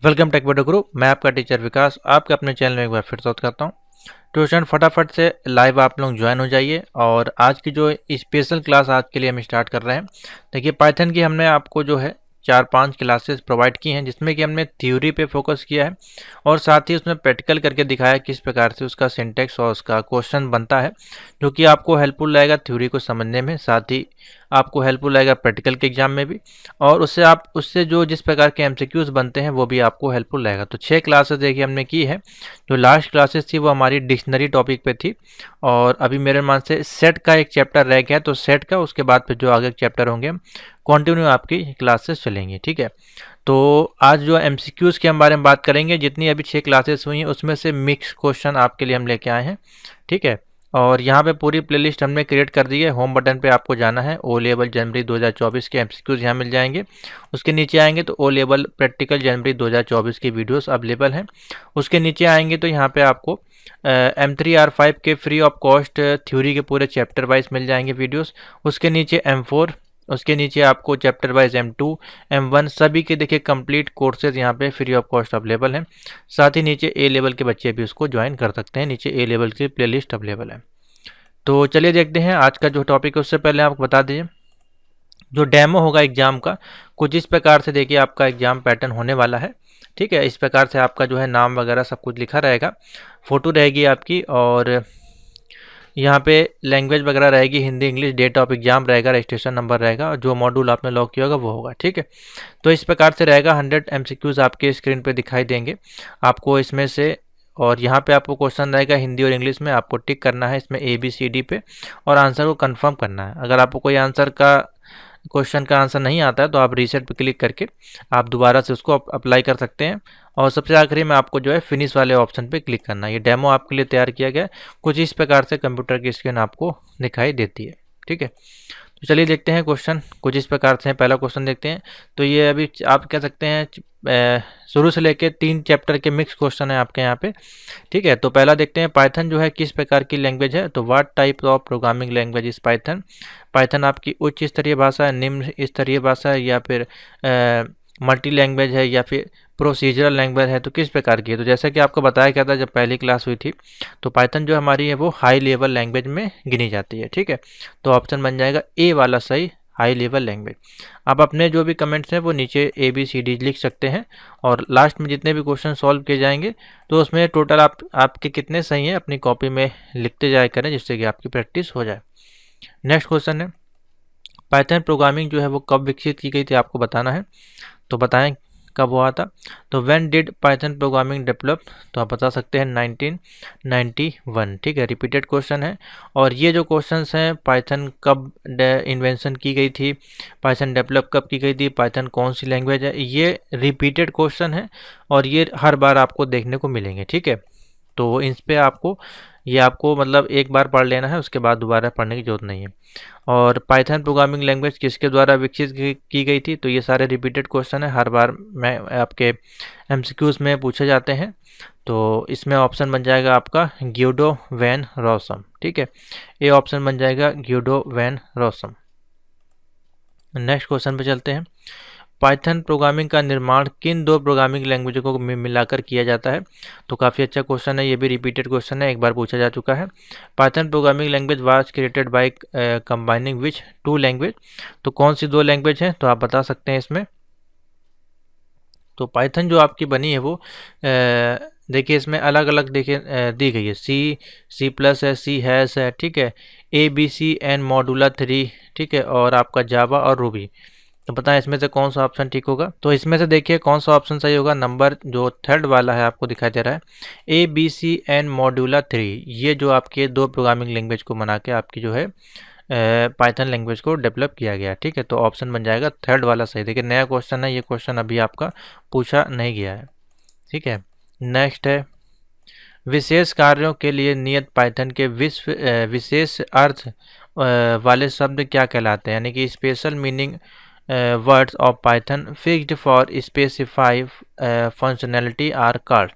Welcome take बड़ो गुरु। मैं आपका टीचर विकास आपके अपने चैनल में एक बार फिर स्वागत करता हूं। ट्यूशन फटाफट से लाइव आप लोग ज्वाइन हो जाइए। और आज की जो स्पेशल क्लास आज के लिए हम स्टार्ट कर रहे हैं। देखिए, पाइथन की हमने आपको जो है 4-5 क्लासेस प्रोवाइड की हैं, जिसमें कि हमने थ्योरी पे फोकस किया है और साथ ही उसमें प्रैक्टिकल करके दिखाया किस प्रकार से उसका सिंटेक्स और उसका क्वेश्चन बनता है, जो कि आपको हेल्पफुल रहेगा थ्योरी को समझने में, साथ ही आपको हेल्पफुल रहेगा प्रैक्टिकल के एग्जाम में भी। और उससे जो जिस प्रकार के एमसीक्यूज बनते हैं वो भी आपको हेल्पफुल रहेगा। तो 6 क्लासेस देखिए हमने की है। जो लास्ट क्लासेस थी वो हमारी डिक्शनरी टॉपिक पे थी, और अभी मेरे मान से सेट का एक चैप्टर रह गया है, तो सेट का उसके बाद फिर जो आगे चैप्टर होंगे कंटिन्यू आपकी क्लासेस चलेंगी। ठीक है, तो आज जो एमसीक्यूज के हम बारे में बात करेंगे, जितनी अभी 6 क्लासेस हुई हैं उसमें से मिक्स क्वेश्चन आपके लिए हम लेके आए हैं। ठीक है, और यहाँ पे पूरी प्लेलिस्ट हमने क्रिएट कर दी है। होम बटन पे आपको जाना है, ओ लेवल जनवरी 2024 के एमसीक्यूज यहाँ मिल जाएंगे। उसके नीचे आएंगे तो ओ लेवल प्रैक्टिकल जनवरी 2024 की वीडियोस अवेलेबल हैं। उसके नीचे आएंगे तो यहाँ पे आपको M3R5 के फ्री ऑफ कॉस्ट थ्योरी के पूरे चैप्टर वाइज मिल जाएंगे वीडियोस। उसके नीचे M4, उसके नीचे आपको चैप्टर वाइज M2, M1 सभी के देखिए कंप्लीट कोर्सेज यहाँ पे फ्री ऑफ कॉस्ट अवेलेबल हैं। साथ ही नीचे ए लेवल के बच्चे भी उसको ज्वाइन कर सकते हैं, नीचे ए लेवल की प्लेलिस्ट अवेलेबल है। तो चलिए देखते हैं आज का जो टॉपिक है। उससे पहले आपको बता दीजिए, जो डेमो होगा एग्जाम का कुछ इस प्रकार से देखिए आपका एग्जाम पैटर्न होने वाला है। ठीक है, इस प्रकार से आपका जो है नाम वगैरह सब कुछ लिखा रहेगा, फोटो रहेगी आपकी, और यहाँ पे लैंग्वेज वगैरह रहेगी Hindi English, date of exam रहेगा, रजिस्ट्रेशन नंबर रहेगा, और जो मॉड्यूल आपने लॉक किया होगा वो होगा। ठीक है, तो इस प्रकार से रहेगा। 100 एमसीक्यूज आपके स्क्रीन पे दिखाई देंगे आपको इसमें से। और यहाँ पे आपको क्वेश्चन रहेगा हिंदी और इंग्लिश में, आपको टिक करना है इसमें ABCD पे और आंसर को कंफर्म करना है। अगर आपको कोई क्वेश्चन का आंसर नहीं आता है तो आप रीसेट पे क्लिक करके आप दोबारा से उसको अप्लाई कर सकते हैं। और सबसे आखिरी में आपको जो है फिनिश वाले ऑप्शन पे क्लिक करना है। ये डेमो आपके लिए तैयार किया गया है, कुछ इस प्रकार से कंप्यूटर की स्क्रीन आपको दिखाई देती है। ठीक है, तो चलिए देखते हैं क्वेश्चन कुछ इस प्रकार से है। पहला क्वेश्चन देखते हैं। तो ये अभी आप कह सकते हैं शुरू से लेके 3 चैप्टर के मिक्स क्वेश्चन है आपके यहाँ पे। ठीक है, तो पहला देखते हैं, पाइथन जो है किस प्रकार की लैंग्वेज है। तो what type of programming language is Python. Python आपकी उच्च स्तरीय भाषा है, निम्न स्तरीय भाषा है, या फिर मल्टी लैंग्वेज है, या फिर प्रोसीजरल लैंग्वेज है। तो किस प्रकार की है। तो जैसा कि आपको बताया गया था जब पहली क्लास हुई थी, तो पाइथन जो हमारी है वो हाई लेवल लैंग्वेज में गिनी जाती है। ठीक है, तो ऑप्शन बन जाएगा ए वाला सही, हाई लेवल लैंग्वेज। आप अपने जो भी कमेंट्स हैं वो नीचे ABCD लिख सकते हैं, और लास्ट में जितने भी क्वेश्चन सॉल्व किए जाएंगे तो उसमें टोटल आपके कितने सही हैं अपनी कॉपी में लिखते जाया करें, जिससे कि आपकी प्रैक्टिस हो जाए। नेक्स्ट क्वेश्चन है, पाइथन प्रोग्रामिंग जो है वो कब विकसित की गई थी आपको बताना है। तो बताएं कब हुआ था। तो when did Python programming develop. तो आप बता सकते हैं 1991। ठीक है, रिपीटेड क्वेश्चन है। और ये जो क्वेश्चंस हैं, पाइथन कब इन्वेंशन की गई थी, पाइथन डेवलप कब की गई थी, पाइथन कौन सी लैंग्वेज है, ये रिपीटेड क्वेश्चन है और ये हर बार आपको देखने को मिलेंगे। ठीक है, तो इस पे आपको मतलब एक बार पढ़ लेना है, उसके बाद दोबारा पढ़ने की जरूरत नहीं है। और पाइथन प्रोग्रामिंग लैंग्वेज किसके द्वारा विकसित की गई थी। तो ये सारे रिपीटेड क्वेश्चन है, हर बार मैं आपके एमसीक्यूज में पूछे जाते हैं। तो इसमें ऑप्शन बन जाएगा आपका ग्यूडो वैन रॉसम। ठीक है, ये ऑप्शन बन जाएगा ग्यूडो वैन रॉसम। नेक्स्ट क्वेश्चन पे चलते हैं। पाइथन प्रोग्रामिंग का निर्माण किन 2 प्रोग्रामिंग लैंग्वेजों को मिलाकर किया जाता है। तो काफ़ी अच्छा क्वेश्चन है, ये भी रिपीटेड क्वेश्चन है, एक बार पूछा जा चुका है। Python programming language was created by combining which 2 language. तो कौन सी 2 लैंग्वेज हैं, तो आप बता सकते हैं इसमें। तो पाइथन जो आपकी बनी है वो देखिए इसमें अलग अलग देखिए दी गई है। C प्लस है, C हैश है, ठीक है, ABCN मॉड्यूलर 3, ठीक है, और आपका जावा और रूबी। तो बताएं इसमें से कौन सा ऑप्शन ठीक होगा। तो इसमें से देखिए कौन सा ऑप्शन सही होगा। नंबर जो थर्ड वाला है आपको दिखाई दे रहा है, ABCN मॉड्यूलर 3। ये जो आपके 2 प्रोग्रामिंग लैंग्वेज को बना के आपकी जो है पाइथन लैंग्वेज को डेवलप किया गया। ठीक है, तो ऑप्शन बन जाएगा थर्ड वाला सही। देखिए नया क्वेश्चन है, ये क्वेश्चन अभी आपका पूछा नहीं गया है। ठीक है, नेक्स्ट है, विशेष कार्यों के लिए नियत पाइथन के विशेष अर्थ वाले शब्द क्या कहलाते हैं। यानी कि special meaning words of Python fixed for specify functionality are called.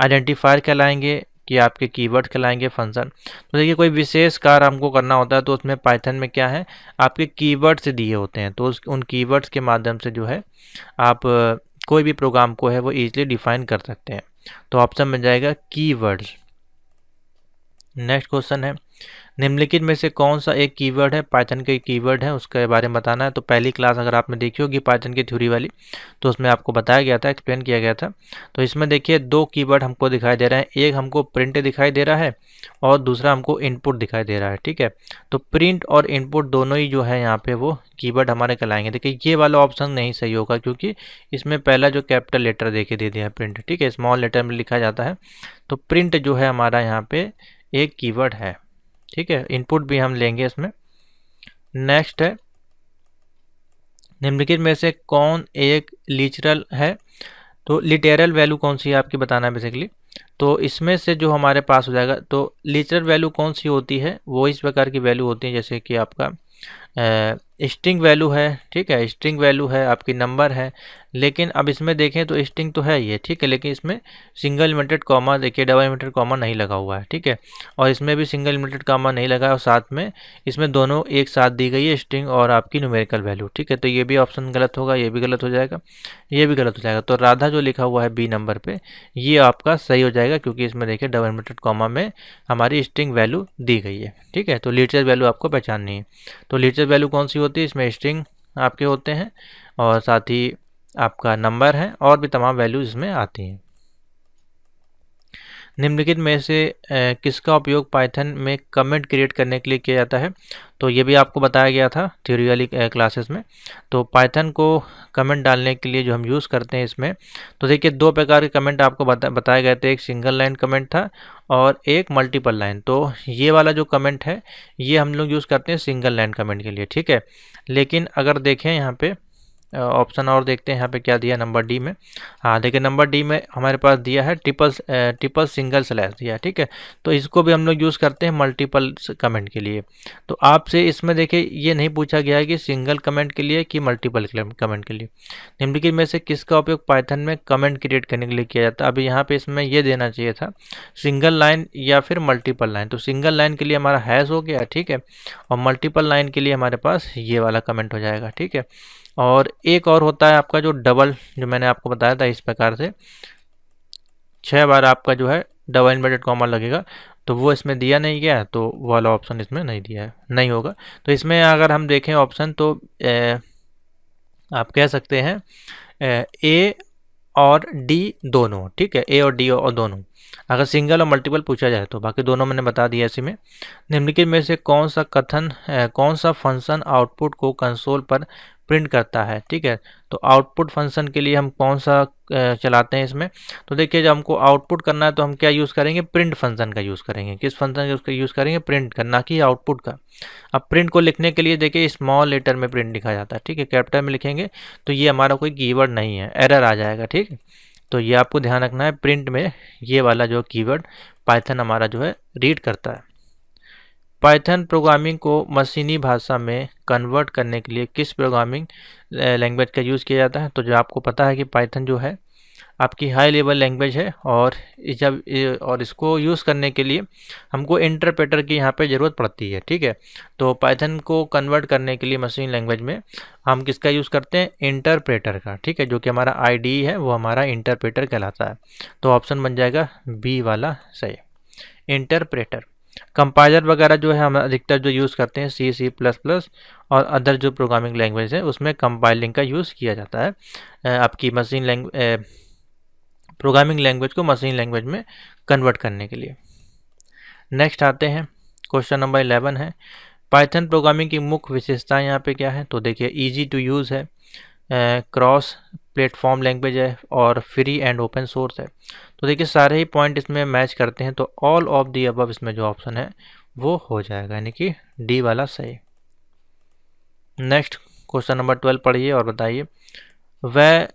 Identifier कहलाएंगे कि आपके कीवर्ड कहलाएंगे फंक्शन। तो देखिए कोई विशेष कार्य हमको करना होता है तो उसमें पाइथन में क्या है, आपके कीवर्ड्स दिए होते हैं, तो उन कीवर्ड्स के माध्यम से जो है आप कोई भी प्रोग्राम को है वो ईजिली डिफाइन कर सकते हैं। तो ऑप्शन बन जाएगा कीवर्ड्स। नेक्स्ट क्वेश्चन है, निम्नलिखित में से कौन सा एक कीवर्ड है, पाइथन के कीवर्ड है, उसके बारे में बताना है। तो पहली क्लास अगर आपने देखी होगी पाइथन की थ्योरी वाली, तो उसमें आपको बताया गया था, एक्सप्लेन किया गया था। तो इसमें देखिए दो कीवर्ड हमको दिखाई दे रहे हैं, एक हमको प्रिंट दिखाई दे रहा है और दूसरा हमको इनपुट दिखाई दे रहा है। ठीक है, तो प्रिंट और इनपुट दोनों ही जो है यहाँ पे वो कीवर्ड हमारे कहलाएंगे। देखिए ये वाला ऑप्शन नहीं सही होगा, क्योंकि इसमें पहला जो कैपिटल लेटर देके दे दिया है प्रिंट, ठीक है, स्मॉल लेटर में लिखा जाता है। तो प्रिंट जो है हमारा यहाँ पे एक कीवर्ड है। ठीक है, इनपुट भी हम लेंगे इसमें। नेक्स्ट है, निम्नलिखित में से कौन एक लिटरल है। तो लिटरल वैल्यू कौन सी है आपकी बताना है बेसिकली। तो इसमें से जो हमारे पास हो जाएगा, तो लिटरल वैल्यू कौन सी होती है, वो इस प्रकार की वैल्यू होती है जैसे कि आपका स्ट्रिंग वैल्यू है। ठीक है, स्ट्रिंग वैल्यू है, आपकी नंबर है। लेकिन अब इसमें देखें तो स्ट्रिंग तो है ये, ठीक है, लेकिन इसमें सिंगल इन्वर्टेड कॉमा, देखिए डबल इन्वर्टेड कॉमा नहीं लगा हुआ है। ठीक है, और इसमें भी सिंगल इन्वर्टेड कॉमा नहीं लगा है, और साथ में इसमें दोनों एक साथ दी गई है, स्ट्रिंग और आपकी न्यूमेरिकल वैल्यू। ठीक है, तो ये भी ऑप्शन गलत होगा, ये भी गलत हो जाएगा, ये भी गलत हो जाएगा। तो राधा जो लिखा हुआ है बी नंबर पे, ये आपका सही हो जाएगा, क्योंकि इसमें देखिए डबल इन्वर्टेड कॉमा में हमारी स्ट्रिंग वैल्यू दी गई है। ठीक है, तो लिटरल वैल्यू आपको पहचाननी है। तो लिटरल वैल्यू कौन सी होती है, इसमें स्ट्रिंग आपके होते हैं और साथ ही आपका नंबर है, और भी तमाम वैल्यूज इसमें आती हैं। निम्नलिखित में से किसका उपयोग पाइथन में कमेंट क्रिएट करने के लिए किया जाता है। तो ये भी आपको बताया गया था थ्योरी वाली क्लासेस में। तो पाइथन को कमेंट डालने के लिए जो हम यूज़ करते हैं इसमें, तो देखिए दो प्रकार के कमेंट आपको बताए गए थे, एक सिंगल लाइन कमेंट था और एक मल्टीपल लाइन। तो ये वाला जो कमेंट है ये हम लोग यूज़ करते हैं सिंगल लाइन कमेंट के लिए। ठीक है, लेकिन अगर देखें यहाँ पे ऑप्शन और देखते हैं यहाँ पे क्या दिया नंबर डी में। हाँ देखिए नंबर डी में हमारे पास दिया है ट्रिपल सिंगल स्लैश दिया है। ठीक है, तो इसको भी हम लोग यूज़ करते हैं मल्टीपल कमेंट के लिए। तो आपसे इसमें देखिए ये नहीं पूछा गया है कि सिंगल कमेंट के लिए कि मल्टीपल कमेंट के लिए। निम्नलिखित में से किसका उपयोग पाइथन में कमेंट क्रिएट करने के लिए किया जाता है। अभी यहाँ पे इसमें ये देना चाहिए था सिंगल लाइन या फिर मल्टीपल लाइन। तो सिंगल लाइन के लिए हमारा हैश हो गया, ठीक है, और मल्टीपल लाइन के लिए हमारे पास ये वाला कमेंट हो जाएगा। ठीक है, और एक और होता है आपका जो डबल, जो मैंने आपको बताया था इस प्रकार से 6 बार आपका जो है डबल इन्वर्टेड कॉमा लगेगा, तो वो इसमें दिया नहीं गया, तो वो वाला ऑप्शन इसमें नहीं दिया है, नहीं होगा। तो इसमें अगर हम देखें ऑप्शन, तो आप कह सकते हैं ए और डी दोनों। ठीक है, ए और डी और दोनों, अगर सिंगल और मल्टीपल पूछा जाए तो। बाकी दोनों मैंने बता दिया इसी में। निम्नलिखित में से कौन सा फंक्शन आउटपुट को कंसोल पर प्रिंट करता है। ठीक है, तो आउटपुट फंक्शन के लिए हम कौन सा चलाते हैं इसमें। तो देखिए जब हमको आउटपुट करना है तो हम क्या यूज़ करेंगे, प्रिंट फंक्शन का यूज़ करेंगे। किस फंक्शन का यूज़ करेंगे, प्रिंट का, ना कि आउटपुट का। अब प्रिंट को लिखने के लिए देखिए स्मॉल लेटर में प्रिंट लिखा जाता है। ठीक है, कैपिटल में लिखेंगे तो ये हमारा कोई कीवर्ड नहीं है, एरर आ जाएगा। ठीक है, तो ये आपको ध्यान रखना है, प्रिंट में ये वाला जो कीवर्ड पाइथन हमारा जो है रीड करता है। पाइथन प्रोग्रामिंग को मशीनी भाषा में कन्वर्ट करने के लिए किस प्रोग्रामिंग लैंग्वेज का यूज़ किया जाता है। तो जो आपको पता है कि पाइथन जो है आपकी हाई लेवल लैंग्वेज है, और इसको यूज़ करने के लिए हमको इंटरप्रेटर की यहाँ पे ज़रूरत पड़ती है। ठीक है, तो पाइथन को कन्वर्ट करने के लिए मशीन लैंग्वेज में हम किसका यूज़ करते हैं, इंटरप्रेटर का। ठीक है, जो कि हमारा आईडी है वो हमारा इंटरप्रेटर कहलाता है। तो ऑप्शन बन जाएगा बी वाला सही, इंटरप्रेटर। कंपाइलर वगैरह जो है हम अधिकतर जो यूज़ करते हैं C++ और अदर जो प्रोग्रामिंग लैंग्वेज है उसमें कंपाइलिंग का यूज़ किया जाता है आपकी प्रोग्रामिंग लैंग्वेज को मशीन लैंग्वेज में कन्वर्ट करने के लिए। नेक्स्ट आते हैं, क्वेश्चन नंबर 11 है, पाइथन प्रोग्रामिंग की मुख्य विशेषताएं यहाँ पे क्या है। तो देखिए ईजी टू यूज़ है, क्रॉस प्लेटफॉर्म लैंग्वेज है, और फ्री एंड ओपन सोर्स है। तो देखिए सारे ही पॉइंट इसमें मैच करते हैं, तो ऑल ऑफ दी अबव इसमें जो ऑप्शन है वो हो जाएगा, यानी कि डी वाला सही। नेक्स्ट क्वेश्चन नंबर 12 पढ़िए और बताइए, वह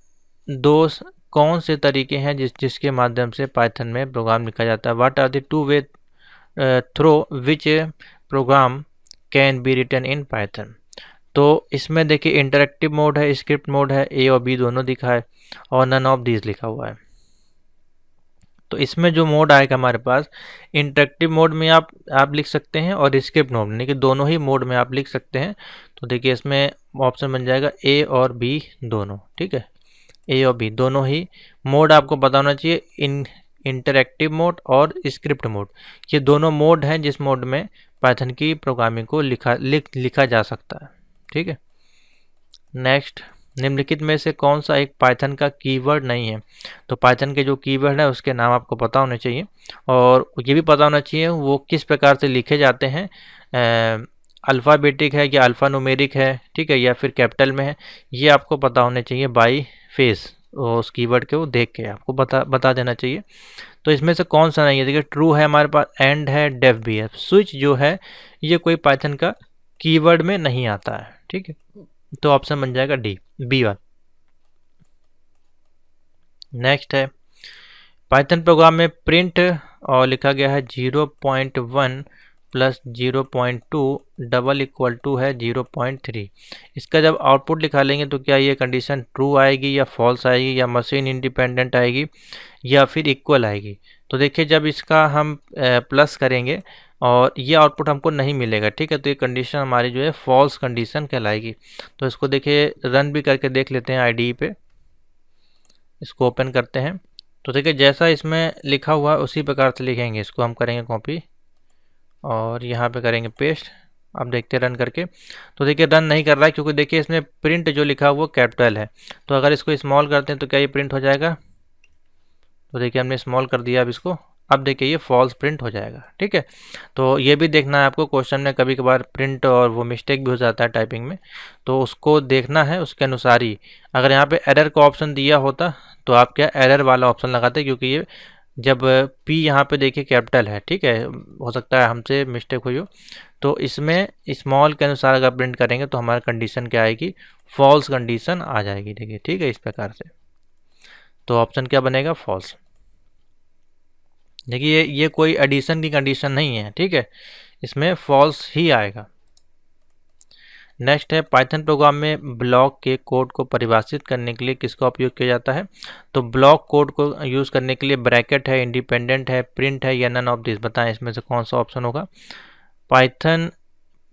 दो कौन से तरीके हैं जिसके माध्यम से पाइथन में प्रोग्राम लिखा जाता है। What are the two way through which program can be written in Python. तो इसमें देखिए इंटरेक्टिव मोड है, स्क्रिप्ट मोड है, ए और बी दोनों दिखा है, और नन ऑफ दीज लिखा हुआ है। तो इसमें जो मोड आएगा हमारे पास, इंटरेक्टिव मोड में आप लिख सकते हैं, और स्क्रिप्ट मोड यानी कि दोनों ही मोड में आप लिख सकते हैं। तो देखिए इसमें ऑप्शन बन जाएगा ए और बी दोनों। ठीक है, ए और बी दोनों ही मोड आपको पता होना चाहिए, इंटरैक्टिव मोड और स्क्रिप्ट मोड। ये दोनों मोड हैं जिस मोड में पाइथन की प्रोग्रामिंग को लिखा जा सकता है। ठीक है। नेक्स्ट, निम्नलिखित में से कौन सा एक पाइथन का कीवर्ड नहीं है? तो पाइथन के जो कीवर्ड है उसके नाम आपको पता होने चाहिए और ये भी पता होना चाहिए वो किस प्रकार से लिखे जाते हैं, अल्फ़ाबेटिक है या अल्फ़ा न्यूमेरिक है, ठीक है, या फिर कैपिटल में है, ये आपको पता होने चाहिए बाई फेस। उस कीवर्ड को देख के आपको बता देना चाहिए। तो इसमें से कौन सा नहीं है? देखिए, ट्रू है हमारे पास, एंड है, डेफ भी है। स्विच जो है ये कोई पाइथन का कीवर्ड में नहीं आता है। ठीक है, तो ऑप्शन बन जाएगा डी, बी वन। नेक्स्ट है, पाइथन प्रोग्राम में प्रिंट और लिखा गया है 0.1 प्लस 0.2 डबल इक्वल टू है 0.3। इसका जब आउटपुट लिखा लेंगे तो क्या ये कंडीशन ट्रू आएगी या फॉल्स आएगी या मशीन इंडिपेंडेंट आएगी या फिर इक्वल आएगी? तो देखिए, जब इसका हम प्लस करेंगे और ये आउटपुट हमको नहीं मिलेगा, ठीक है, तो ये कंडीशन हमारी जो है फॉल्स कंडीशन कहलाएगी। तो इसको देखिए, रन भी करके देख लेते हैं आईडीई पे। इसको ओपन करते हैं तो देखिए, जैसा इसमें लिखा हुआ है उसी प्रकार से लिखेंगे। इसको हम करेंगे कॉपी और यहाँ पे करेंगे पेस्ट। अब देखते हैं रन करके, तो देखिए रन नहीं कर रहा है क्योंकि देखिए इसमें प्रिंट जो लिखा हुआ वो कैपिटल है। तो अगर इसको स्मॉल करते हैं तो क्या ये प्रिंट हो जाएगा? तो देखिए हमने स्मॉल कर दिया अब इसको। अब देखिए ये फॉल्स प्रिंट हो जाएगा। ठीक है, तो ये भी देखना है आपको, क्वेश्चन में कभी कभार प्रिंट और वो मिस्टेक भी हो जाता है टाइपिंग में, तो उसको देखना है उसके अनुसार ही। अगर यहाँ पे एरर का ऑप्शन दिया होता तो आप क्या एरर वाला ऑप्शन लगाते, क्योंकि ये जब पी यहाँ पे देखिए कैपिटल है, ठीक है, हो सकता है हमसे मिस्टेक हुई हो, तो इसमें स्मॉल के अनुसार अगर प्रिंट करेंगे तो हमारा कंडीशन क्या आएगी? फॉल्स कंडीशन आ जाएगी। देखिए, ठीक है, इस प्रकार से। तो ऑप्शन क्या बनेगा? फॉल्स। देखिए ये कोई एडिशन की कंडीशन नहीं है, ठीक है, इसमें फॉल्स ही आएगा। नेक्स्ट है, पाइथन प्रोग्राम में ब्लॉक के कोड को परिभाषित करने के लिए किसका उपयोग किया जाता है? तो ब्लॉक कोड को यूज़ करने के लिए ब्रैकेट है, इंडिपेंडेंट है, प्रिंट है या नन ऑफ दिस? बताएं इसमें से कौन सा ऑप्शन होगा? पाइथन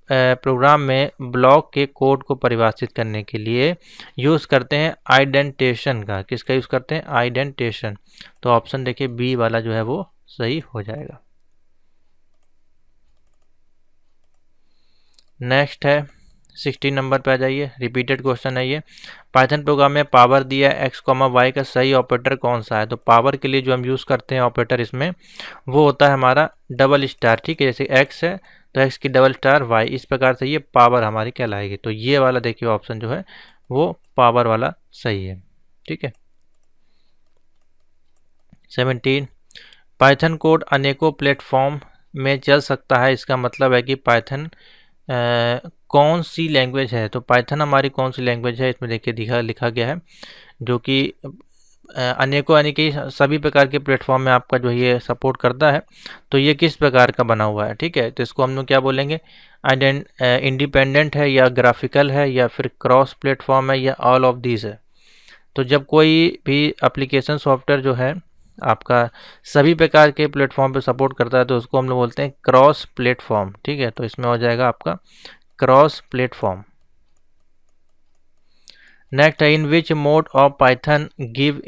प्रोग्राम में ब्लॉक के कोड को परिभाषित करने के लिए यूज़ करते हैं आइडेंटेशन का। किसका यूज़ करते हैं? आइडेंटेशन। तो ऑप्शन देखिए बी वाला जो है वो सही हो जाएगा। नेक्स्ट है 16 नंबर पे आ जाइए, रिपीटेड क्वेश्चन है ये। पाइथन प्रोग्राम में पावर दिया एक्स कॉमा वाई का सही ऑपरेटर कौन सा है? तो पावर के लिए जो हम यूज़ करते हैं ऑपरेटर इसमें वो होता है हमारा डबल स्टार। ठीक है, जैसे एक्स है तो एक्स की डबल स्टार वाई, इस प्रकार से ये पावर हमारी कहलाएगी। तो ये वाला देखिए ऑप्शन जो है वो पावर वाला सही है। ठीक है। 17, पाइथन कोड अनेकों प्लेटफॉर्म में चल सकता है, इसका मतलब है कि पाइथन कौन सी लैंग्वेज है? तो पाइथन हमारी कौन सी लैंग्वेज है? इसमें देखिए लिखा गया है जो कि अनेकों यानी कि सभी प्रकार के प्लेटफॉर्म में आपका जो ये सपोर्ट करता है। तो ये किस प्रकार का बना हुआ है? ठीक है, तो इसको हम लोग क्या बोलेंगे? इंडिपेंडेंट है या ग्राफिकल है या फिर क्रॉस प्लेटफॉर्म है या ऑल ऑफ दीज है? तो जब कोई भी एप्लीकेशन सॉफ्टवेयर जो है आपका सभी प्रकार के प्लेटफॉर्म पे सपोर्ट करता है तो उसको हम लोग बोलते हैं क्रॉस प्लेटफॉर्म। ठीक है, तो इसमें हो जाएगा आपका क्रॉस प्लेटफॉर्म। नेक्स्ट है, in which mode of Python give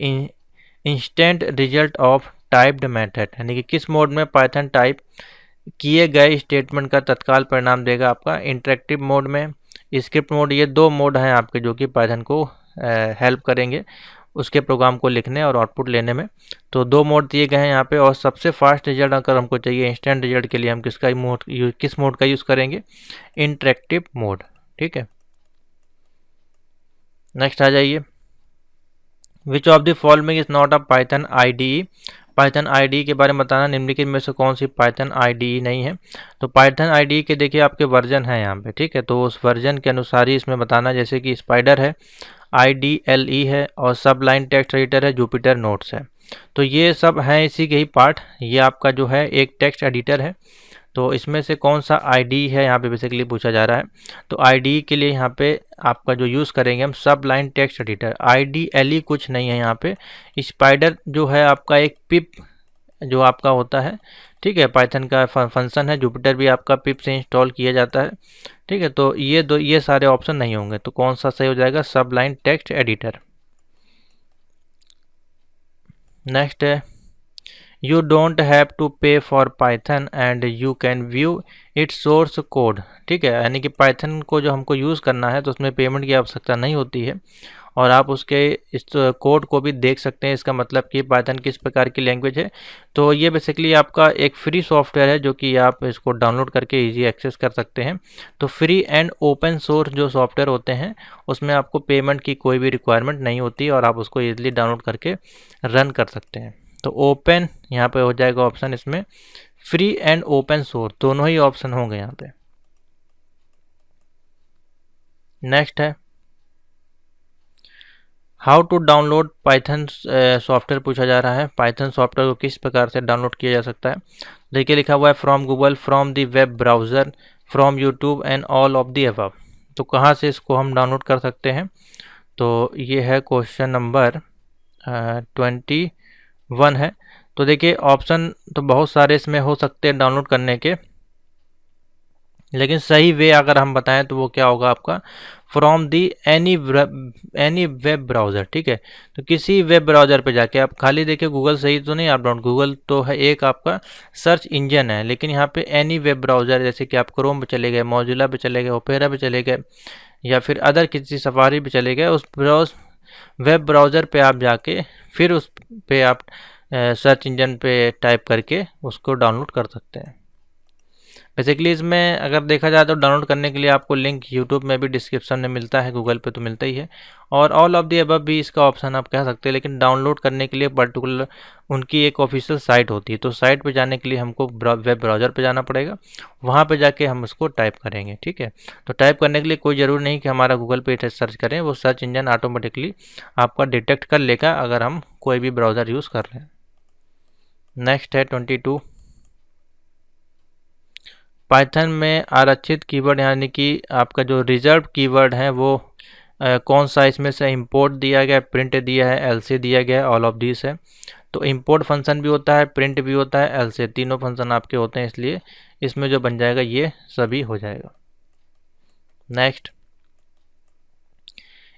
instant result of typed method, यानी कि किस मोड में पाइथन टाइप किए गए स्टेटमेंट का तत्काल परिणाम देगा आपका? इंटरेक्टिव मोड में, स्क्रिप्ट मोड। ये दो मोड हैं आपके जो कि पाइथन को हेल्प करेंगे उसके प्रोग्राम को लिखने और आउटपुट लेने में। तो दो मोड दिए गए हैं यहाँ पे, और सबसे फास्ट रिजल्ट अगर हमको चाहिए इंस्टेंट रिजल्ट के लिए हम किस मोड का यूज़ करेंगे? Interactive mode. ठीक है, नेक्स्ट आ जाइए, विच of the following is not a Python IDE? Python IDE के बारे में बताना, निम्नलिखित में से कौन सी पाइथन आईडीई नहीं है? तो पाइथन आईडीई के देखिए आपके वर्जन है यहाँ पे, ठीक है, तो उस वर्जन के अनुसार ही इसमें बताना, जैसे कि स्पाइडर है, IDLE है, और सबलाइन टेक्स्ट एडिटर है, जुपिटर नोट्स है। तो ये सब हैं इसी के ही पार्ट। ये आपका जो है एक टेक्स्ट एडिटर है, तो इसमें से कौन सा IDE है यहाँ पे बेसिकली पूछा जा रहा है। तो IDE के लिए यहाँ पे आपका जो यूज़ करेंगे हम सबलाइन टेक्स्ट एडिटर। IDLE कुछ नहीं है यहाँ पे। स्पाइडर जो है आपका एक पिप जो आपका होता है, ठीक है, पाइथन का फंक्शन है। जुपिटर भी आपका पिप से इंस्टॉल किया जाता है। ठीक है, तो ये सारे ऑप्शन नहीं होंगे, तो कौन सा सही हो जाएगा? सबलाइन टेक्स्ट एडिटर। नेक्स्ट है यू डोंट हैव टू पे for Python and you can view it's source code. ठीक है, यानी कि पाइथन को जो हमको यूज़ करना है तो उसमें पेमेंट की आवश्यकता नहीं होती है और आप उसके इस कोड को भी देख सकते हैं। इसका मतलब कि पाइथन किस प्रकार की लैंग्वेज है। तो ये बेसिकली आपका एक फ्री सॉफ्टवेयर है जो कि आप इसको डाउनलोड करके इजी एक्सेस कर सकते हैं। तो फ्री एंड ओपन सोर्स जो सॉफ्टवेयर होते हैं उसमें आपको पेमेंट की कोई भी रिक्वायरमेंट नहीं होती और आप उसको ईजिली डाउनलोड करके रन कर सकते हैं। तो ओपन यहाँ पे हो जाएगा ऑप्शन, इसमें फ्री एंड ओपन सोर्स दोनों ही ऑप्शन होंगे यहाँ पे। नेक्स्ट है how to download Python software पूछा जा रहा है। पाइथन सॉफ्टवेयर को किस प्रकार से डाउनलोड किया जा सकता है। देखिए लिखा हुआ है from Google, from the web browser, from YouTube and all of the above. तो कहाँ से इसको हम डाउनलोड कर सकते हैं। तो ये है क्वेश्चन नंबर 21 है। तो देखिए ऑप्शन तो बहुत सारे इसमें हो सकते हैं डाउनलोड करने के, लेकिन सही वे अगर हम बताएं तो वो क्या होगा आपका from the any web browser. ठीक है, तो किसी वेब ब्राउज़र पे जाके आप खाली देखिए गूगल सही तो नहीं, आप डाउन गूगल तो है एक आपका सर्च इंजन है, लेकिन यहाँ पे एनी वेब ब्राउज़र जैसे कि आप क्रोम पे चले गए, मौजिला पे चले गए, ओपेरा पे चले गए या फिर अदर किसी सफारी पे चले गए, उस वेब ब्राउज़र पे आप जाके फिर उस पे आप सर्च इंजन पे टाइप करके उसको डाउनलोड कर सकते हैं। बेसिकली इसमें अगर देखा जाए तो डाउनलोड करने के लिए आपको लिंक यूट्यूब में भी डिस्क्रिप्शन में मिलता है, गूगल पे तो मिलता ही है और ऑल ऑफ दी अबव भी इसका ऑप्शन आप कह सकते हैं। लेकिन डाउनलोड करने के लिए पर्टिकुलर उनकी एक ऑफिशियल साइट होती है, तो साइट पे जाने के लिए हमको वेब ब्राउज़र पे जाना पड़ेगा, वहाँ पे जाके हम उसको टाइप करेंगे। ठीक है, तो टाइप करने के लिए कोई ज़रूरी नहीं कि हमारा गूगल पे सर्च करें, वो सर्च इंजन ऑटोमेटिकली आपका डिटेक्ट कर लेगा अगर हम कोई भी ब्राउज़र यूज़ कर रहे हैं। नेक्स्ट है 22 पाइथन में आरक्षित कीवर्ड यानी कि आपका जो रिजर्व कीवर्ड है वो कौन सा इसमें से इंपोर्ट दिया गया, प्रिंट दिया है, एलसी दिया गया है, ऑल ऑफ दिस है। तो इंपोर्ट फंक्शन भी होता है, प्रिंट भी होता है, एलसी, तीनों फंक्शन आपके होते हैं, इसलिए इसमें जो बन जाएगा ये सभी हो जाएगा। नेक्स्ट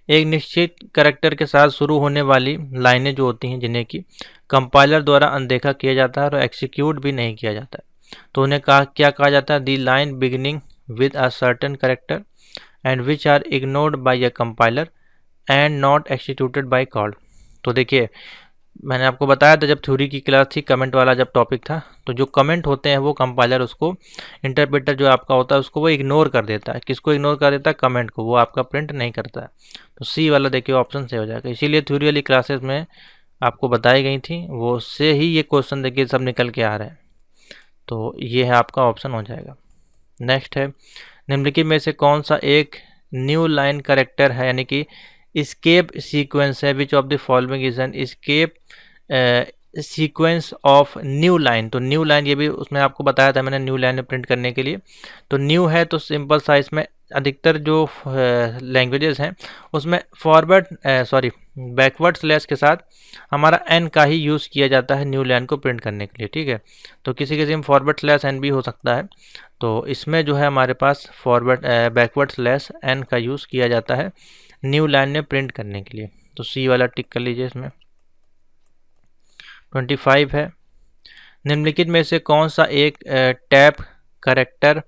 एक निश्चित कैरेक्टर के साथ शुरू होने वाली लाइनें जो होती हैं जिन्हें कि कंपाइलर द्वारा अनदेखा किया जाता है और एक्सिक्यूट भी नहीं किया जाता है, तो उन्हें क्या कहा जाता है। The line beginning with a certain character and which are ignored by a compiler and not executed by called. तो देखिए मैंने आपको बताया था जब थ्योरी की क्लास थी, कमेंट वाला जब टॉपिक था, तो जो कमेंट होते हैं वो कंपाइलर उसको, इंटरप्रेटर जो आपका होता है उसको वो इग्नोर कर देता है। किसको इग्नोर कर देता है, कमेंट को, वो आपका प्रिंट नहीं करता है। तो सी वाला देखिए ऑप्शन से हो जाएगा। इसीलिए थ्योरी वाली क्लासेस में आपको बताई गई थी वो से ही ये क्वेश्चन देखिए सब निकल के आ रहे हैं, तो ये है आपका ऑप्शन हो जाएगा। नेक्स्ट है निम्नलिखित में से कौन सा एक न्यू लाइन करेक्टर है, यानी कि स्केप सीक्वेंस है। Which of the following is an escape sequence of new line. तो न्यू लाइन ये भी उसमें आपको बताया था मैंने, न्यू लाइन प्रिंट करने के लिए। तो न्यू है तो सिंपल सा इसमें अधिकतर जो लैंग्वेजेस हैं उसमें बैकवर्ड स्लैश के साथ हमारा एन का ही यूज़ किया जाता है न्यू लाइन को प्रिंट करने के लिए। ठीक है, तो किसी किसी में फॉरवर्ड स्लैश एन भी हो सकता है, तो इसमें जो है हमारे पास बैकवर्ड स्लैश एन का यूज़ किया जाता है न्यू लाइन में प्रिंट करने के लिए। तो सी वाला टिक कर लीजिए इसमें। 25 है निम्नलिखित में से कौन सा एक टैप करेक्टर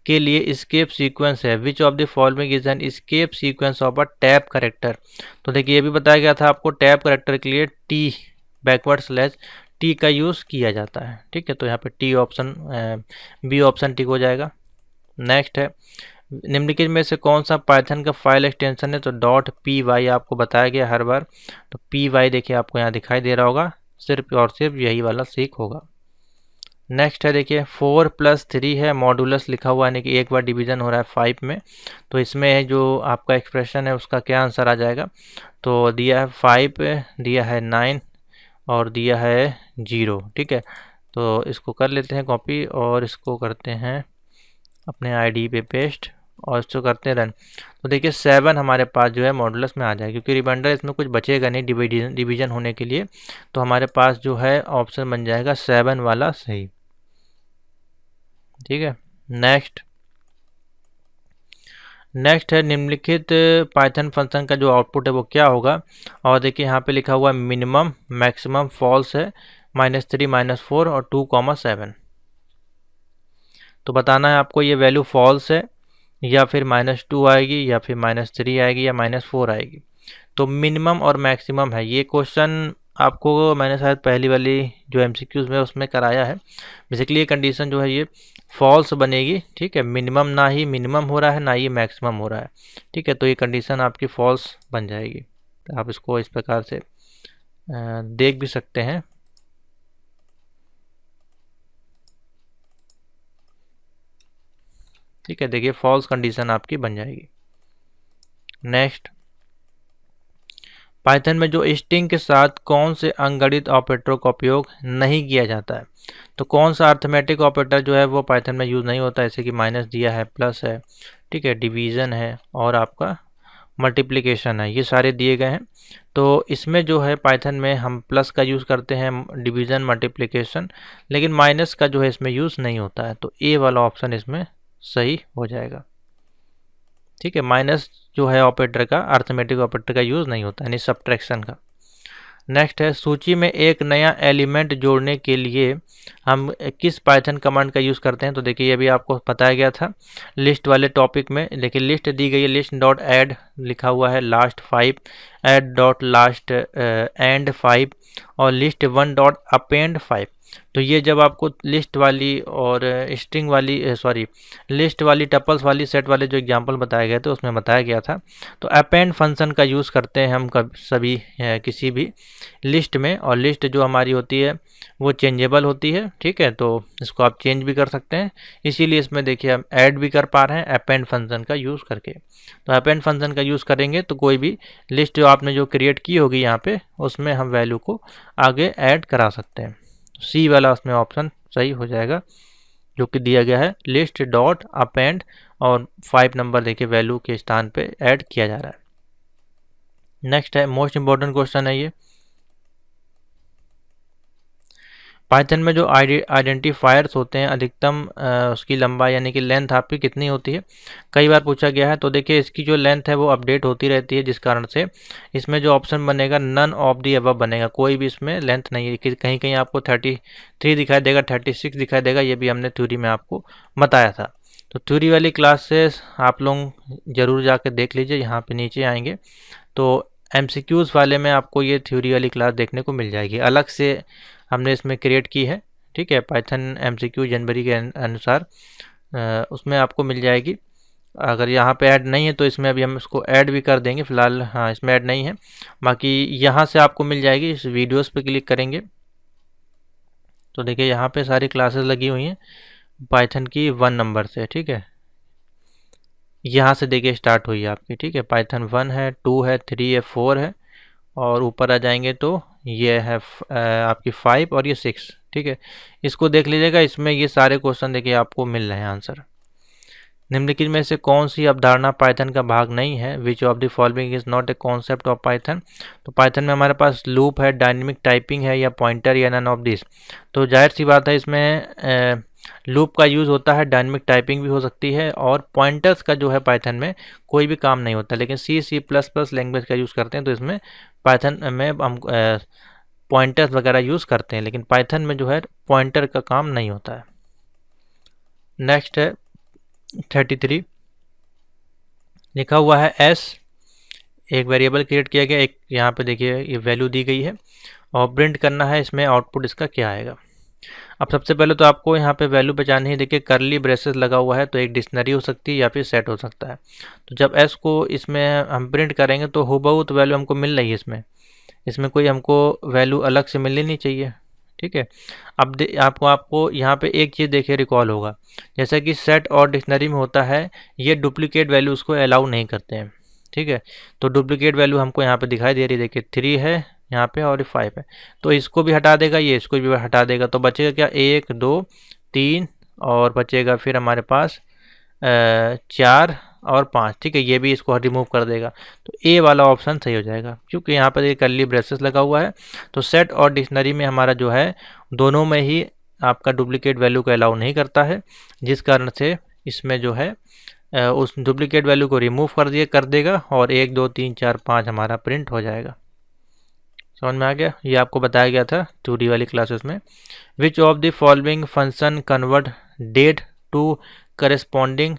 के लिए escape सीक्वेंस है। Which of the following is N escape sequence of a tap character. तो देखिए ये भी बताया गया था आपको, टैप करेक्टर के लिए टी बैकवर्ड स्लैश टी का यूज़ किया जाता है। ठीक है, तो यहाँ पे T option B option tick हो जाएगा। नेक्स्ट है निम्नलिखित में से कौन सा पाइथन का फाइल एक्सटेंशन है। तो डॉट पी वाई आपको बताया गया हर बार, तो पी वाई देखिए आपको यहाँ दिखाई दे रहा होगा, सिर्फ और सिर्फ यही वाला सीख होगा। नेक्स्ट है देखिए 4+3 है, मॉडुलस लिखा हुआ यानी कि एक बार डिवीजन हो रहा है 5 में, तो इसमें जो आपका एक्सप्रेशन है उसका क्या आंसर आ जाएगा। तो दिया है 5, दिया है 9 और दिया है 0। ठीक है, तो इसको कर लेते हैं कॉपी और इसको करते हैं अपने आईडी पे पेस्ट और इसको करते हैं रन। तो देखिए 7 हमारे पास जो है मॉडुलस में आ जाएगा, क्योंकि रिमाइंडर इसमें कुछ बचेगा नहीं डिवीजन होने के लिए, तो हमारे पास जो है ऑप्शन बन जाएगा 7 वाला सही। ठीक है, नेक्स्ट नेक्स्ट है निम्नलिखित पाइथन फंक्शन का जो आउटपुट है वो क्या होगा, और देखिए यहाँ पे लिखा हुआ मिनिमम मैक्सिमम फॉल्स है, -3 -4 और 2,7। तो बताना है आपको ये वैल्यू फॉल्स है या फिर -2 आएगी या फिर -3 आएगी या -4 आएगी। तो मिनिमम और मैक्सिमम है ये क्वेश्चन, आपको मैंने शायद पहली वाली जो एमसीक्यूज में उसमें कराया है। बेसिकली ये कंडीशन जो है ये फॉल्स बनेगी, ठीक है। मिनिमम ना ही मिनिमम हो रहा है ना ही मैक्सिमम हो रहा है, ठीक है। तो ये कंडीशन आपकी फॉल्स बन जाएगी। तो आप इसको इस प्रकार से देख भी सकते हैं। ठीक है, देखिए फॉल्स कंडीशन आपकी बन जाएगी। नेक्स्ट, पाइथन में जो स्ट्रिंग के साथ कौन से अंकगणित ऑपरेटरों का उपयोग नहीं किया जाता है। तो कौन सा अर्थमेटिक ऑपरेटर जो है वो पाइथन में यूज़ नहीं होता है, जैसे कि माइनस दिया है, प्लस है, ठीक है, डिवीज़न है और आपका मल्टीप्लिकेशन है, ये सारे दिए गए हैं। तो इसमें जो है पाइथन में हम प्लस का यूज़ करते हैं, डिवीज़न मल्टीप्लिकेशन, लेकिन माइनस का जो है इसमें यूज़ नहीं होता है। तो ए वाला ऑप्शन इसमें सही हो जाएगा, ठीक है। माइनस जो है ऑपरेटर का, अर्थमेटिक ऑपरेटर का यूज़ नहीं होता, यानी सब्ट्रैक्शन का। नेक्स्ट है, सूची में एक नया एलिमेंट जोड़ने के लिए हम किस पाइथन कमांड का यूज़ करते हैं। तो देखिए ये भी आपको बताया गया था लिस्ट वाले टॉपिक में। देखिए लिस्ट दी गई है, लिस्ट डॉट ऐड लिखा हुआ है last 5, add dot last and 5 और लिस्ट 1 डॉट अपेंड 5। तो ये जब आपको लिस्ट वाली और स्ट्रिंग वाली लिस्ट वाली, टपल्स वाली, सेट वाले जो एग्जांपल बताए गए थे उसमें बताया गया था। तो अपेंड फंक्शन का यूज़ करते हैं हम सभी किसी भी लिस्ट में, और लिस्ट जो हमारी होती है वो चेंजेबल होती है, ठीक है। तो इसको आप चेंज भी कर सकते हैं, इसीलिए इसमें देखिए हम ऐड भी कर पा रहे हैं अपेंड फंक्शन का यूज़ करके। तो अपेंड फंक्शन का यूज़ करेंगे तो कोई भी लिस्ट जो आपने जो क्रिएट की होगी यहाँ पे, उसमें हम वैल्यू को आगे ऐड करा सकते हैं। सी वाला उसमें ऑप्शन सही हो जाएगा, जो कि दिया गया है लिस्ट डॉट अपेंड और 5 नंबर देखिए वैल्यू के स्थान पे ऐड किया जा रहा है। नेक्स्ट है, मोस्ट इंपॉर्टेंट क्वेश्चन है ये, पाइथन में जो आइडेंटिफायर्स होते हैं अधिकतम उसकी लंबाई यानी कि लेंथ आपकी कितनी होती है, कई बार पूछा गया है। तो देखिए इसकी जो लेंथ है वो अपडेट होती रहती है, जिस कारण से इसमें जो ऑप्शन बनेगा नन ऑफ दी अबव बनेगा, कोई भी इसमें लेंथ नहीं है। कि कहीं कहीं आपको 33 दिखाई देगा, 36 दिखाई देगा, ये भी हमने थ्योरी में आपको बताया था। तो थ्योरी वाली क्लासेस आप लोग ज़रूर जाकर देख लीजिए, यहाँ पर नीचे आएंगे तो MCQs वाले में आपको ये थ्योरी वाली क्लास देखने को मिल जाएगी, अलग से हमने इसमें क्रिएट की है, ठीक है। पाइथन MCQ जनवरी के अनुसार उसमें आपको मिल जाएगी। अगर यहाँ पे ऐड नहीं है तो इसमें अभी हम इसको ऐड भी कर देंगे, फिलहाल हाँ इसमें ऐड नहीं है, बाकी यहाँ से आपको मिल जाएगी। इस वीडियोस पे क्लिक करेंगे तो देखिए यहाँ पे सारी क्लासेस लगी हुई हैं पाइथन की 1 नंबर से, ठीक है। यहाँ से देखिए स्टार्ट हुई है आपकी, ठीक है। पाइथन 1 है, 2 है, 3 है, 4 है और ऊपर आ जाएंगे तो ये है आपकी 5 और ये 6, ठीक है। इसको देख लीजिएगा, इसमें ये सारे क्वेश्चन देखिए आपको मिल रहे हैं आंसर। निम्नलिखित में से कौन सी अवधारणा पाइथन का भाग नहीं है, which of the following is not a concept of Python. तो पाइथन में हमारे पास लूप है, डायनेमिक टाइपिंग है या पॉइंटर या नन ऑफ दिस। तो जाहिर सी बात है इसमें लूप का यूज़ होता है, डायनेमिक टाइपिंग भी हो सकती है और पॉइंटर्स का जो है पाइथन में कोई भी काम नहीं होता, लेकिन C++ लैंग्वेज का यूज़ करते हैं। तो इसमें पाइथन में हम पॉइंटर्स वगैरह यूज़ करते हैं, लेकिन पाइथन में जो है पॉइंटर का काम नहीं होता है। नेक्स्ट है 33, लिखा हुआ है s, एक वेरिएबल क्रिएट किया गया, एक यहाँ पे देखिए ये वैल्यू दी गई है और प्रिंट करना है, इसमें आउटपुट इसका क्या आएगा। अब सबसे पहले तो आपको यहाँ पे वैल्यू पहचाननी है। देखिए करली ब्रेसेस लगा हुआ है, तो एक डिक्शनरी हो सकती है या फिर सेट हो सकता है। तो जब s को इसमें हम प्रिंट करेंगे तो हूबहू तो वैल्यू हमको मिल रही है, इसमें कोई हमको वैल्यू अलग से मिलनी नहीं चाहिए, ठीक है। अब आपको यहाँ पे एक चीज़ देखिए रिकॉल होगा, जैसा कि सेट और डिक्शनरी में होता है, ये डुप्लीकेट वैल्यू उसको अलाउ नहीं करते हैं, ठीक है। तो डुप्लीकेट वैल्यू हमको यहाँ पे दिखाई दे रही है, देखिए 3 है यहाँ पे और 5 है, तो इसको भी हटा देगा, ये इसको भी हटा देगा। तो बचेगा क्या, 1 2 3 और बचेगा फिर हमारे पास 4 और 5, ठीक है। ये भी इसको रिमूव कर देगा, तो ए वाला ऑप्शन सही हो जाएगा, क्योंकि यहाँ पर एक कर्ली ब्रेसेस लगा हुआ है। तो सेट और डिक्शनरी में हमारा जो है दोनों में ही आपका डुप्लीकेट वैल्यू को अलाउ नहीं करता है, जिस कारण से इसमें जो है उस डुप्लीकेट वैल्यू को रिमूव कर देगा और 1 2 3 4 5 हमारा प्रिंट हो जाएगा। समझ में आ गया? ये आपको बताया गया था 2D वाली क्लासेस में। Which of the following function convert date to corresponding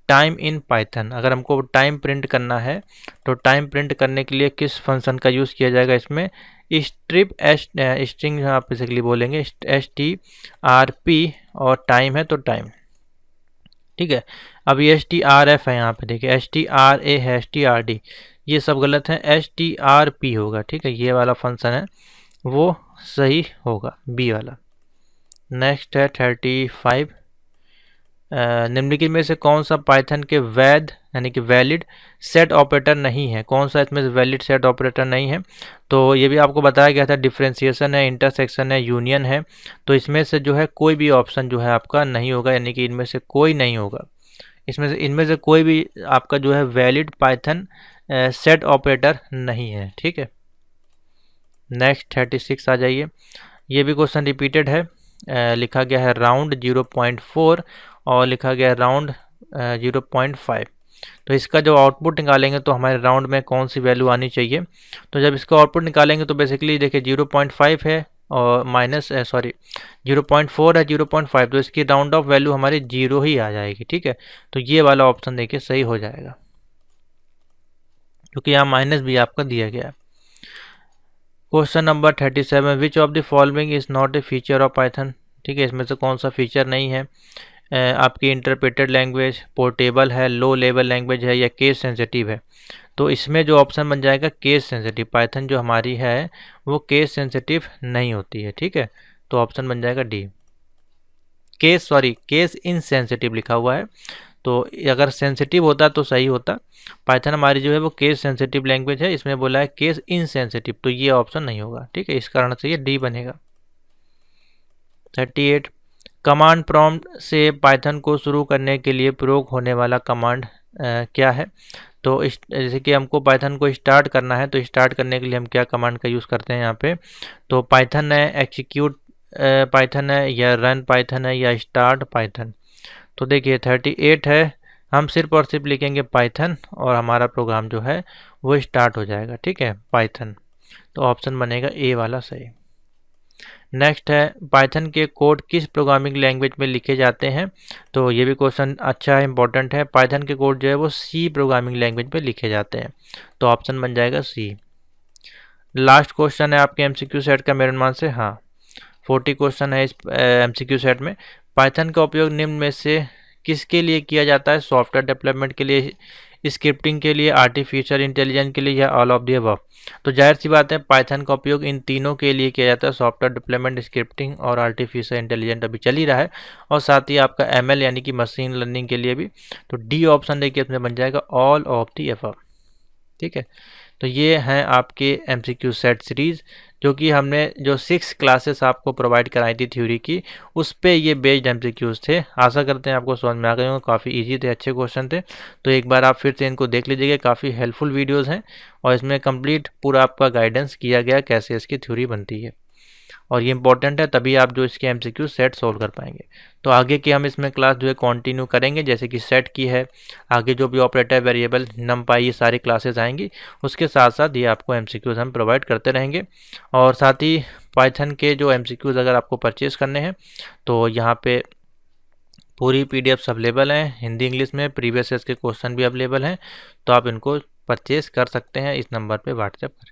time in Python. अगर हमको टाइम प्रिंट करना है तो टाइम प्रिंट करने के लिए किस फंक्शन का यूज़ किया जाएगा इसमें? स्ट्रिप स्ट्रिंग आप बेसिकली बोलेंगे STRP और टाइम है तो टाइम। ठीक है, अब ये STRF है, यहाँ पे देखिए STRA है, STRD, ये सब गलत है, STRP होगा। ठीक है, ये वाला फंक्शन है वो सही होगा, बी वाला। नेक्स्ट है 35। निम्नलिखित में से कौन सा पाइथन के वैध यानी कि वैलिड सेट ऑपरेटर नहीं है? कौन सा इसमें वैलिड सेट ऑपरेटर नहीं है? तो ये भी आपको बताया गया था, डिफरेंशिएशन है, इंटरसेक्शन है, यूनियन है। तो इसमें से जो है कोई भी ऑप्शन जो है आपका नहीं होगा, यानी कि इनमें से कोई नहीं होगा। इनमें से कोई भी आपका जो है वैलिड पाइथन सेट ऑपरेटर नहीं है। ठीक है, नेक्स्ट 36 आ जाइए। ये भी क्वेश्चन रिपीटेड है। लिखा गया है राउंड 0.4 और लिखा गया है राउंड 0.5। तो इसका जो आउटपुट निकालेंगे तो हमारे राउंड में कौन सी वैल्यू आनी चाहिए? तो जब इसका आउटपुट निकालेंगे तो बेसिकली देखिए 0.5 है और माइनस 0.4 है, 0.5, तो इसकी राउंड ऑफ वैल्यू हमारी 0 ही आ जाएगी। ठीक है, तो ये वाला ऑप्शन देखिए सही हो जाएगा, क्योंकि यहाँ माइनस भी आपका दिया गया है। Question number 37, which of the following is not a feature of Python. ठीक है, इसमें से कौन सा फीचर नहीं है? आपकी इंटरप्रेटेड लैंग्वेज, पोर्टेबल है, लो लेवल लैंग्वेज है, या केस सेंसिटिव है। तो इसमें जो ऑप्शन बन जाएगा केस सेंसिटिव। पाइथन जो हमारी है वो केस सेंसिटिव नहीं होती है। ठीक है, तो ऑप्शन बन जाएगा डी। केस इनसेंसिटिव लिखा हुआ है, तो अगर सेंसिटिव होता तो सही होता। पाइथन हमारी जो है वो केस सेंसिटिव लैंग्वेज है, इसमें बोला है केस इनसेंसिटिव, तो ये ऑप्शन नहीं होगा। ठीक है, इस कारण से ये डी बनेगा। 38, कमांड प्रॉम्प्ट से पाइथन को शुरू करने के लिए प्रयोग होने वाला कमांड क्या है? तो जैसे कि हमको पाइथन को स्टार्ट करना है, तो स्टार्ट करने के लिए हम क्या कमांड का यूज़ करते हैं यहाँ पे? तो पाइथन है, एक्जीक्यूट पाइथन है, या रन पाइथन है, या स्टार्ट पाइथन। तो देखिए 38 है, हम सिर्फ और सिर्फ लिखेंगे पाइथन और हमारा प्रोग्राम जो है वो स्टार्ट हो जाएगा। ठीक है, पाइथन, तो ऑप्शन बनेगा ए वाला सही। नेक्स्ट है, पाइथन के कोड किस प्रोग्रामिंग लैंग्वेज में लिखे जाते हैं? तो ये भी क्वेश्चन अच्छा है, इंपॉर्टेंट है। पाइथन के कोड जो है वो सी प्रोग्रामिंग लैंग्वेज में लिखे जाते हैं, तो ऑप्शन बन जाएगा सी। लास्ट क्वेश्चन है आपके एमसीक्यू सेट का मेरे अनुमान से, हाँ 40 क्वेश्चन है इस एमसीक्यू सेट में। पाइथन का उपयोग निम्न में से किसके लिए किया जाता है? सॉफ्टवेयर डेवलपमेंट के लिए, स्क्रिप्टिंग के लिए, आर्टिफिशियल इंटेलिजेंस के लिए, या ऑल ऑफ द अबव। तो जाहिर सी बात है पाइथन का उपयोग इन तीनों के लिए किया जाता है, सॉफ्टवेयर डेवलपमेंट, स्क्रिप्टिंग और आर्टिफिशियल इंटेलिजेंस अभी चल ही रहा है, और साथ ही आपका एमएल यानी कि मशीन लर्निंग के लिए भी। तो डी ऑप्शन देखिए इसमें बन जाएगा ऑल ऑफ द अबव। ठीक है, तो ये हैं आपके एमसीक्यू सेट सीरीज़, जो कि हमने जो 6 क्लासेस आपको प्रोवाइड कराई थी थ्योरी की, उस पे ये बेस्ड एमसीक्यूज़ थे। आशा करते हैं आपको समझ में आ गए होंगे, काफ़ी इजी थे, अच्छे क्वेश्चन थे। तो एक बार आप फिर से इनको देख लीजिएगा, काफ़ी हेल्पफुल वीडियोज़ हैं और इसमें कंप्लीट पूरा आपका गाइडेंस किया गया कैसे इसकी थ्योरी बनती है, और ये इंपॉर्टेंट है, तभी आप जो इसके एमसीक्यू सेट सोल्व कर पाएंगे। तो आगे की हम इसमें क्लास जो है कंटिन्यू करेंगे, जैसे कि सेट की है, आगे जो भी ऑपरेटर, वेरिएबल, नमपाई, ये सारी क्लासेस आएंगी। उसके साथ साथ ये आपको एमसीक्यूज हम प्रोवाइड करते रहेंगे, और साथ ही पाइथन के जो एमसीक्यूज अगर आपको परचेज करने हैं तो यहाँ पे पूरी पीडीएफ्स अवेलेबल हैं हिंदी इंग्लिश में, प्रीवियस ईयर के क्वेश्चन भी अवेलेबल हैं, तो आप इनको परचेज कर सकते हैं इस नंबर पे व्हाट्सएप करके।